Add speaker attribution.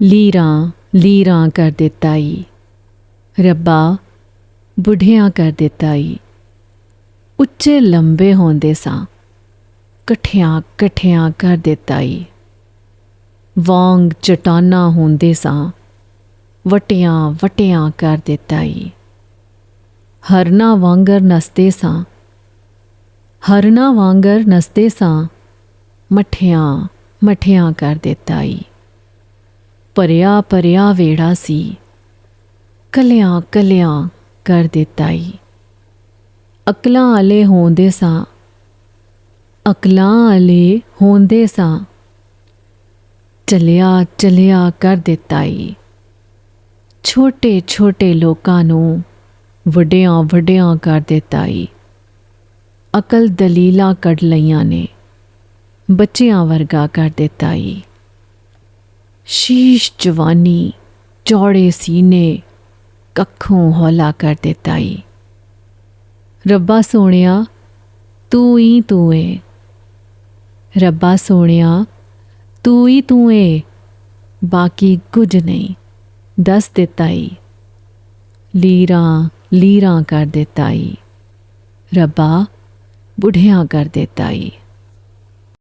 Speaker 1: ਲੀਰਾਂ ਲੀਰਾਂ ਕਰ ਦਿੱਤਾ ਈ, ਰੱਬਾ ਬੁੱਢਿਆਂ ਕਰ ਦਿੱਤਾ ਈ। ਉੱਚੇ ਲੰਬੇ ਹੁੰਦੇ ਸਾਂ, ਇਕੱਠਿਆਂ ਇਕੱਠਿਆਂ ਕਰ ਦਿੱਤਾ ਈ। ਵਾਂਗ ਚਟਾਨਾਂ ਹੁੰਦੇ ਸਾਂ, ਵਟਿਆਂ ਵਟਿਆਂ ਕਰ ਦਿੱਤਾ ਈ। ਹਰਨਾਂ ਵਾਂਗਰ ਨੱਸਦੇ ਸਾਂ, ਹਰਨਾਂ ਵਾਂਗਰ ਨੱਸਦੇ ਸਾਂ, ਮੱਠਿਆਂ ਮੱਠਿਆਂ ਕਰ ਦਿੱਤਾ ਈ। ਭਰਿਆ ਭਰਿਆ ਵੇੜਾ ਸੀ, ਕੱਲਿਆਂ ਕੱਲਿਆਂ ਕਰ ਦਿੱਤਾ ਈ। ਅਕਲਾਂ ਵਾਲੇ ਹੁੰਦੇ ਸਾਂ, ਅਕਲਾਂ ਵਾਲੇ ਹੁੰਦੇ ਸਾਂ, ਚਲਿਆ ਚਲਿਆ ਕਰ ਦਿੱਤਾ ਈ। ਛੋਟੇ ਛੋਟੇ ਲੋਕਾਂ ਨੂੰ ਵੱਡਿਆਂ ਵੱਡਿਆਂ ਕਰ ਦਿੱਤਾ ਈ। ਅਕਲ ਦਲੀਲਾਂ ਕੱਢ ਲਈਆਂ ਨੇ, ਬੱਚਿਆਂ ਵਰਗਾ ਕਰ ਦਿੱਤਾ ਈ। ਸ਼ੀਸ਼ ਜਵਾਨੀ, ਚੌੜੇ ਸੀਨੇ, ਕੱਖੋਂ ਹੌਲਾ ਕਰ ਦਿੱਤਾ ਈ। ਰੱਬਾ ਸੋਹਣਿਆ ਤੂੰ ਹੀ ਤੂੰ ਏ, ਰੱਬਾ ਸੋਹਣਿਆ ਤੂੰ ਹੀ ਤੂੰ ਏ, ਬਾਕੀ ਕੁਝ ਨਹੀਂ ਦੱਸ ਦਿੱਤਾ ਈ। ਲੀਰਾਂ ਲੀਰਾਂ ਕਰ ਦਿੱਤਾ ਈ, ਰੱਬਾ ਬੁੱਢਿਆਂ ਕਰ ਦਿੱਤਾ ਈ।